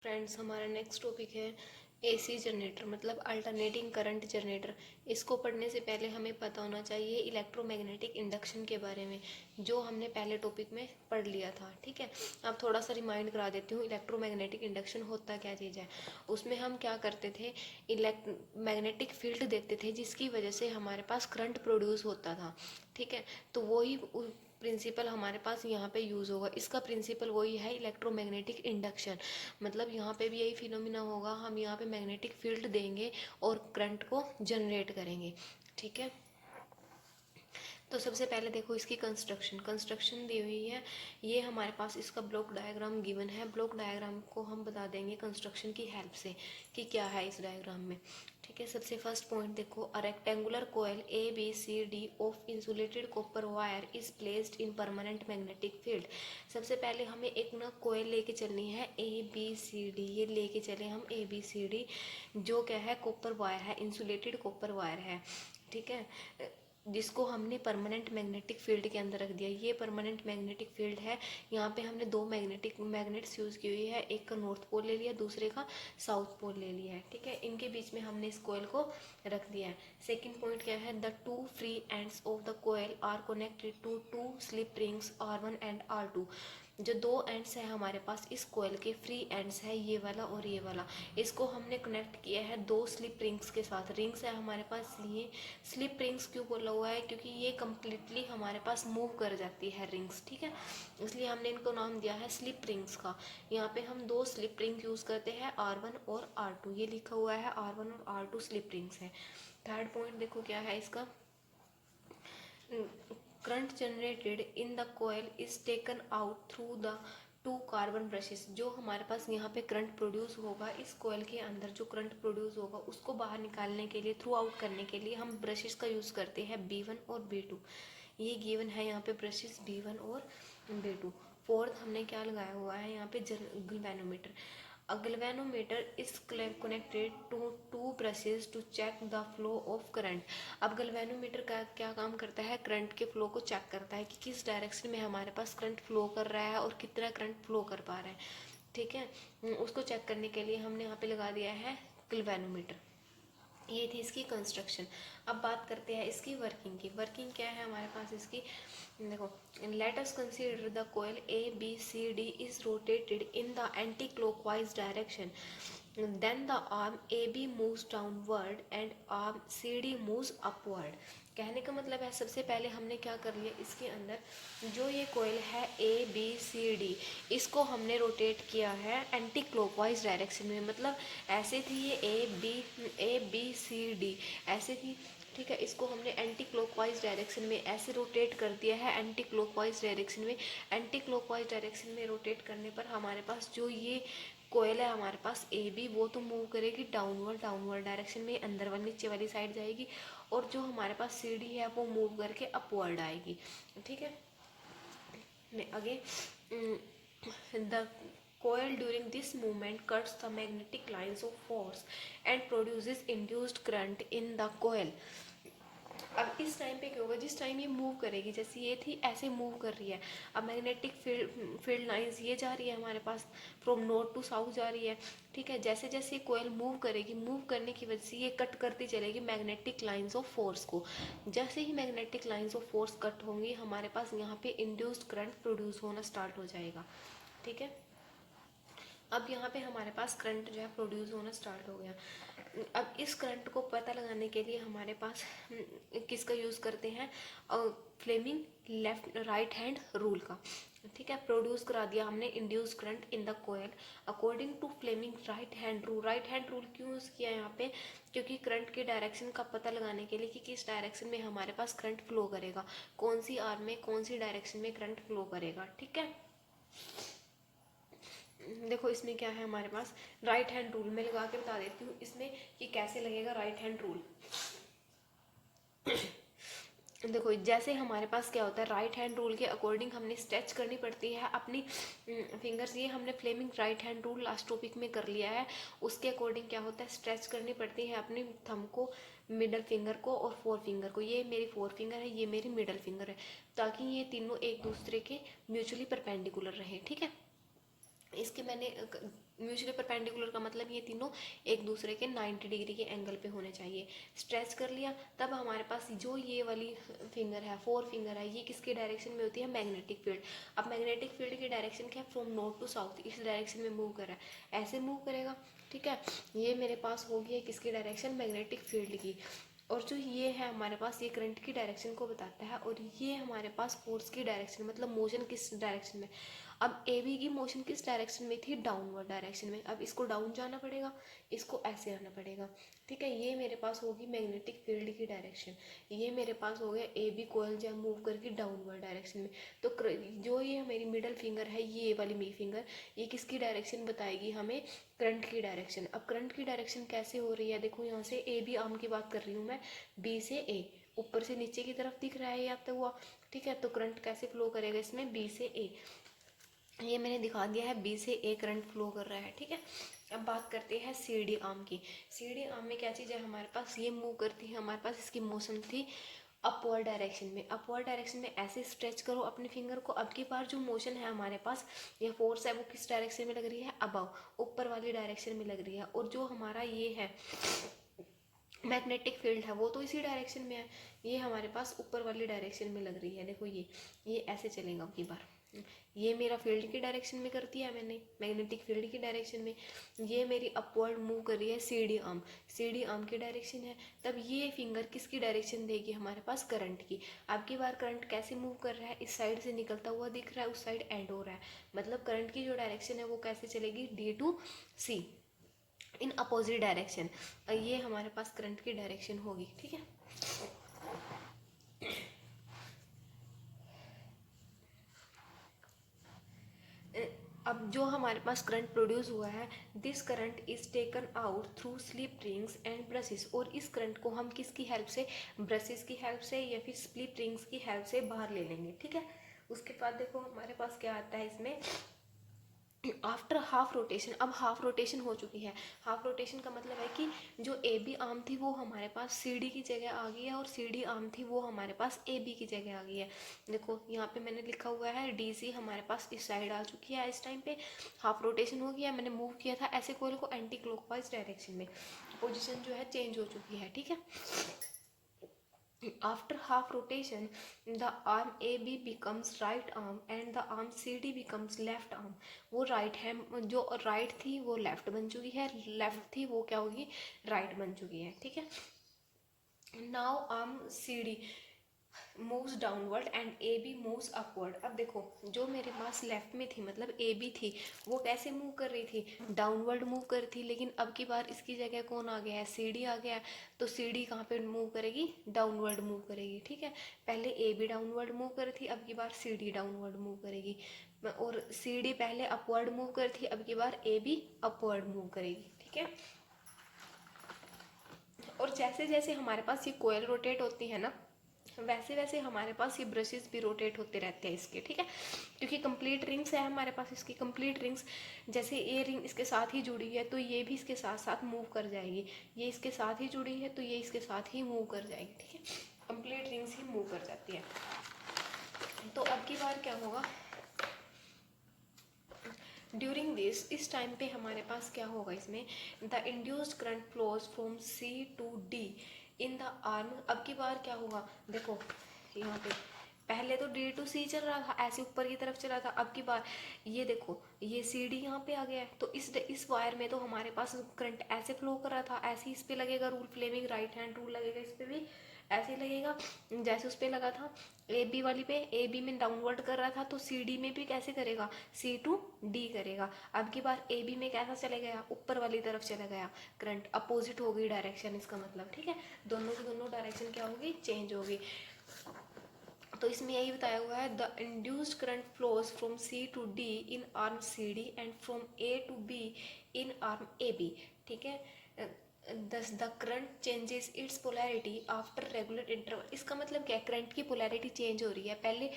Friends, हमारा next topic है AC generator मतलब अल्टरनेटिंग करंट जनरेटर। इसको पढ़ने से पहले हमें पता होना चाहिए इलेक्ट्रोमैग्नेटिक इंडक्शन के बारे में, जो हमने पहले टॉपिक में पढ़ लिया था। ठीक है, अब थोड़ा सा रिमाइंड करा देती हूँ। इलेक्ट्रोमैग्नेटिक इंडक्शन होता क्या चीज़ है। उसमें हम क्या करते थे, मैग्नेटिक फील्ड देते थे जिसकी वजह से हमारे पास करंट प्रोड्यूस होता था। ठीक है, तो वही प्रिंसिपल हमारे पास यहाँ पे यूज़ होगा। इसका प्रिंसिपल वही है इलेक्ट्रोमैग्नेटिक इंडक्शन। मतलब यहाँ पे भी यही फिनोमिना होगा, हम यहाँ पे मैग्नेटिक फील्ड देंगे और करंट को जनरेट करेंगे। ठीक है, तो सबसे पहले देखो इसकी कंस्ट्रक्शन दी हुई है। ये हमारे पास इसका ब्लॉक डायग्राम गिवन है। ब्लॉक डायग्राम को हम बता देंगे कंस्ट्रक्शन की हेल्प से कि क्या है इस डायग्राम में। ठीक है, सबसे फर्स्ट पॉइंट देखो, a rectangular coil ABCD of insulated copper wire is placed in permanent magnetic field. सबसे पहले हमें एक ना कोयल लेके चलनी है ABCD, ये लेके चले हम ABCD, जो क्या है कॉपर वायर है, इंसुलेटेड कॉपर वायर है। ठीक है, जिसको हमने परमानेंट मैग्नेटिक फील्ड के अंदर रख दिया। ये परमानेंट मैग्नेटिक फील्ड है। यहाँ पे हमने दो मैग्नेट्स यूज़ की हुई है, एक का नॉर्थ पोल ले लिया, दूसरे का साउथ पोल ले लिया है। ठीक है, इनके बीच में हमने इस कोयल को रख दिया है। सेकंड पॉइंट क्या है, the two free ends of the coil are connected to two slip rings R1 and R2। जो दो एंड्स है हमारे पास इस कोयल के, फ्री एंड्स है ये वाला और ये वाला, इसको हमने कनेक्ट किया है दो स्लिप रिंग्स के साथ। रिंग्स है हमारे पास, ये स्लिप रिंग्स क्यों बोला हुआ है, क्योंकि ये कम्प्लीटली हमारे पास मूव कर जाती है रिंग्स। ठीक है, इसलिए हमने इनको नाम दिया है स्लिप रिंग्स का। यहाँ पे हम दो स्लिप रिंग यूज़ करते हैं, R1 और R2। ये लिखा हुआ है R1 और R2 स्लिप रिंग्स है। थर्ड पॉइंट देखो क्या है इसका, current generated in the coil is taken out through the two carbon brushes. जो हमारे पास यहाँ पे करंट प्रोड्यूस होगा इस कोयल के अंदर, जो करंट प्रोड्यूस होगा उसको बाहर निकालने के लिए, थ्रू आउट करने के लिए हम ब्रशेस का यूज़ करते हैं B1 और B2। ये गिवन है यहाँ पे ब्रशेस B1 और B2। फोर्थ हमने क्या लगाया हुआ है यहाँ पे, galvanometer. A galvanometer is connected to two brushes to check the flow of current। अब गैल्वेनोमीटर का क्या काम करता है, करंट के फ्लो को चेक करता है कि किस डायरेक्शन में हमारे पास करंट फ्लो कर रहा है और कितना करंट फ्लो कर पा रहा है। ठीक है, उसको चेक करने के लिए हमने यहाँ पे लगा दिया है गैल्वेनोमीटर। ये थी इसकी कंस्ट्रक्शन। अब बात करते हैं इसकी वर्किंग की। वर्किंग क्या है हमारे पास इसकी, देखो, let us consider the coil ABCD is rotated in the anti clockwise direction, then the arm AB moves downward and arm CD moves upward. कहने का मतलब है, सबसे पहले हमने क्या कर लिया इसके अंदर, जो ये कोयल है ABCD, इसको हमने रोटेट किया है एंटी क्लॉकवाइज डायरेक्शन में। मतलब ऐसे थी ये ABCD ऐसे थी। ठीक है, इसको हमने एंटी क्लॉकवाइज डायरेक्शन में ऐसे रोटेट कर दिया है, एंटी क्लॉकवाइज डायरेक्शन में। एंटी क्लॉकवाइज डायरेक्शन में रोटेट करने पर हमारे पास जो ये कोयल है हमारे पास AB, वो तो मूव करेगी डाउनवर्ड डायरेक्शन में, अंदर वाली नीचे वाली साइड जाएगी। और जो हमारे पास CD है वो मूव करके अपवर्ड आएगी। ठीक है, आगे, the coil during this movement cuts the magnetic lines of force and produces induced current in the coil। अब इस टाइम पे क्या होगा, जिस टाइम ये मूव करेगी, जैसे ये थी ऐसे मूव कर रही है, अब मैग्नेटिक फील्ड लाइंस ये जा रही है हमारे पास, फ्रॉम नॉर्थ टू साउथ जा रही है। ठीक है, जैसे जैसे कोयल मूव करेगी, मूव करने की वजह से ये कट करती चलेगी मैग्नेटिक लाइंस ऑफ फोर्स को। जैसे ही magnetic lines of force cut होंगी हमारे पास यहाँ पे इंड्यूस्ड करंट प्रोड्यूस होना स्टार्ट हो जाएगा। ठीक है, अब यहाँ पे हमारे पास करंट जो है प्रोड्यूस होना स्टार्ट हो गया। अब इस करंट को पता लगाने के लिए हमारे पास किसका यूज़ करते हैं, Fleming left right hand rule का। ठीक है, प्रोड्यूस करा दिया हमने induce current in the coil according to Fleming right hand rule. Right hand rule क्यों यूज़ किया यहाँ पे, क्योंकि करंट के डायरेक्शन का पता लगाने के लिए कि किस डायरेक्शन में हमारे पास करंट फ्लो करेगा, कौन सी आर्म में कौन सी डायरेक्शन में करंट फ्लो करेगा। ठीक है, देखो इसमें क्या है हमारे पास, राइट हैंड रूल में लगा के बता देती हूँ इसमें कि कैसे लगेगा राइट हैंड रूल। देखो जैसे हमारे पास क्या होता है, राइट हैंड रूल के अकॉर्डिंग हमने स्ट्रेच करनी पड़ती है अपनी फिंगर्स। ये हमने Fleming right hand rule last topic में कर लिया है। उसके अकॉर्डिंग क्या होता है, स्ट्रेच करनी पड़ती है अपनी थंब को, मिडल फिंगर को और फोर फिंगर को। ये मेरी फोर फिंगर है, ये मेरी मिडल फिंगर है, ताकि ये तीनों एक दूसरे के म्यूचुअली परपेंडिकुलर रहे। ठीक है, इसके मैंने म्यूचुअली परपेंडिकुलर का मतलब ये तीनों एक दूसरे के 90 डिग्री के एंगल पे होने चाहिए। स्ट्रेच कर लिया, तब हमारे पास जो ये वाली फिंगर है, फोर फिंगर है, ये किसके डायरेक्शन में होती है? Magnetic field. अब मैग्नेटिक फील्ड की डायरेक्शन क्या है? फ्रॉम नॉर्थ टू साउथ, इस डायरेक्शन में मूव कर रहा है, ऐसे मूव करेगा। ठीक है, ये मेरे पास हो गई है किसकी डायरेक्शन? मैग्नेटिक फील्ड की। और जो ये है हमारे पास, ये करंट की डायरेक्शन को बताता है, और ये हमारे पास फोर्स की डायरेक्शन, मतलब मोशन किस डायरेक्शन में। अब ए बी की मोशन किस डायरेक्शन में थी? डाउनवर्ड डायरेक्शन में। अब इसको डाउन जाना पड़ेगा, इसको ऐसे आना पड़ेगा। ठीक है, ये मेरे पास होगी मैग्नेटिक फील्ड की डायरेक्शन। ये मेरे पास हो गया ए बी कोयल जब मूव करके डाउनवर्ड डायरेक्शन में। तो जो ये मेरी मिडल फिंगर है, ये वाली मी फिंगर, ये किसकी डायरेक्शन बताएगी हमें? करंट की डायरेक्शन। अब करंट की डायरेक्शन कैसे हो रही है? देखो यहाँ से ए बी आर्म की बात कर रही हूँ मैं, बी से ए, ऊपर से नीचे की तरफ दिख रहा है ये आता हुआ। ठीक है, तो करंट कैसे फ्लो करेगा इसमें? बी से ए, ये मैंने दिखा दिया है, बी से ए करंट फ्लो कर रहा है। ठीक है, अब बात करते हैं सी डी आर्म की। सी डी आर्म में क्या चीज़ है हमारे पास? ये मूव करती है हमारे पास, इसकी मोशन थी अपवर्ड डायरेक्शन में। अपवर्ड डायरेक्शन में ऐसे स्ट्रेच करो अपने फिंगर को। अब की बार जो मोशन है हमारे पास, ये फोर्स है, वो किस डायरेक्शन में लग रही है? अबव, ऊपर वाली डायरेक्शन में लग रही है। और जो हमारा ये है मैग्नेटिक फील्ड है, वो तो इसी डायरेक्शन में है, ये हमारे पास ऊपर वाली डायरेक्शन में लग रही है। देखो ये ऐसे चलेगा अब की बार, ये मेरा फील्ड की डायरेक्शन में कर दिया मैंने, मैग्नेटिक फील्ड की डायरेक्शन में। ये मेरी अपवर्ड मूव कर रही है C D arm, C D arm की डायरेक्शन है। तब ये फिंगर किसकी डायरेक्शन देगी हमारे पास? करंट की। अब की बार करंट कैसे मूव कर रहा है? इस साइड से निकलता हुआ दिख रहा है, उस साइड एंड हो रहा है, मतलब करंट की जो डायरेक्शन है वो कैसे चलेगी? D to C, in opposite direction. ये हमारे पास करंट की डायरेक्शन होगी। ठीक है, अब जो हमारे पास करंट प्रोड्यूस हुआ है, this current is taken out through slip rings and brushes. और इस करंट को हम किसकी हेल्प से? ब्रशेस की हेल्प से या फिर स्लिप रिंग्स की हेल्प से बाहर ले लेंगे। ठीक है, उसके बाद देखो हमारे पास क्या आता है इसमें, आफ्टर हाफ रोटेशन। अब हाफ रोटेशन हो चुकी है। हाफ रोटेशन का मतलब है कि जो ए बी आर्म थी वो हमारे पास सी डी की जगह आ गई है, और सी डी आर्म थी वो हमारे पास ए बी की जगह आ गई है। देखो यहाँ पे मैंने लिखा हुआ है डी सी हमारे पास इस साइड आ चुकी है। इस टाइम पे हाफ रोटेशन हो गया, मैंने मूव किया था ऐसे कोयल को एंटी क्लॉकवाइज डायरेक्शन में, पोजिशन जो है चेंज हो चुकी है। ठीक है, after half rotation the arm AB becomes right arm and the arm CD becomes left arm। वो राइट है, जो राइट थी वो लेफ्ट बन चुकी है, लेफ्ट थी वो क्या होगी? राइट बन चुकी है। ठीक है, now arm CD moves downward and A B moves upward. अब देखो जो मेरे पास लेफ्ट में थी, मतलब ए बी थी, वो कैसे मूव कर रही थी? डाउनवर्ड मूव कर रही थी। लेकिन अब की बार इसकी जगह कौन आ गया है? सी डी आ गया है। तो सी डी कहाँ पे मूव करेगी? डाउनवर्ड मूव करेगी। ठीक है, पहले ए बी डाउनवर्ड मूव कर रही थी, अब की बार सी डी डाउनवर्ड मूव करेगी। और सी डी पहले अपवर्ड मूव कर रही थी, अब की बार ए बी अपवर्ड मूव करेगी। ठीक है, और जैसे जैसे हमारे पास ये कोयल रोटेट होती है ना, वैसे वैसे हमारे पास ये ब्रशेस भी रोटेट होते रहते हैं इसके। ठीक है, क्योंकि कंप्लीट रिंग्स है हमारे पास, इसकी कंप्लीट रिंग्स, जैसे ये रिंग इसके साथ ही जुड़ी है तो ये भी इसके साथ साथ मूव कर जाएगी, ये इसके साथ ही जुड़ी है तो ये इसके साथ ही मूव कर जाएगी। ठीक है, कंप्लीट रिंग्स ही मूव कर जाती है। तो अब की बार क्या होगा? ड्यूरिंग दिस, इस टाइम पे हमारे पास क्या होगा इसमें? The induced current flows from C to D in the arm. अब की बार क्या होगा? देखो यहाँ पे पहले तो डी टू सी चल रहा था, ऐसे ऊपर की तरफ चला था। अब की बार ये देखो, ये सी डी यहाँ पे आ गया है, तो इस वायर में तो हमारे पास करंट ऐसे फ्लो कर रहा था, ऐसे इस पे लगेगा rule, Fleming right hand rule लगेगा इस पे भी, ऐसे ही लगेगा जैसे उस पर लगा था। ए बी वाली पे ए बी में डाउनवर्ड कर रहा था, तो सी डी में भी कैसे करेगा? सी टू डी करेगा। अब की बार ए बी में कैसा चले गया? ऊपर वाली तरफ चला गया, करंट अपोजिट हो गई डायरेक्शन इसका मतलब। ठीक है, दोनों की दोनों डायरेक्शन क्या होगी? चेंज होगी। तो इसमें यही बताया हुआ है, the induced current flows from C to D in arm C D and from A to B in arm A B. ठीक है, thus the current changes its polarity after regular interval. इसका मतलब क्या है? करंट की polarity change हो रही है, पहले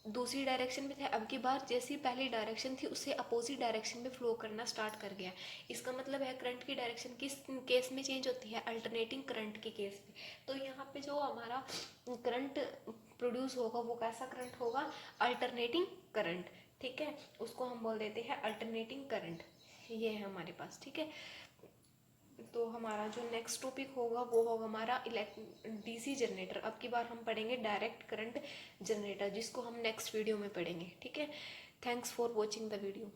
दूसरी डायरेक्शन में थे, अब की बार जैसी पहली डायरेक्शन थी उससे अपोजिट डायरेक्शन में फ्लो करना स्टार्ट कर गया। इसका मतलब है करंट की डायरेक्शन किस केस में चेंज होती है? अल्टरनेटिंग करंट के केस में। तो यहाँ पे जो हमारा करंट प्रोड्यूस होगा वो कैसा करंट होगा? Alternating current. ठीक है, उसको हम बोल देते हैं अल्टरनेटिंग करंट। ये है हमारे पास, ठीक है। तो हमारा जो नेक्स्ट टॉपिक होगा वो होगा हमारा डीसी जनरेटर। अब की बार हम पढ़ेंगे डायरेक्ट करंट जनरेटर, जिसको हम नेक्स्ट वीडियो में पढ़ेंगे, ठीक है। Thanks for watching the video.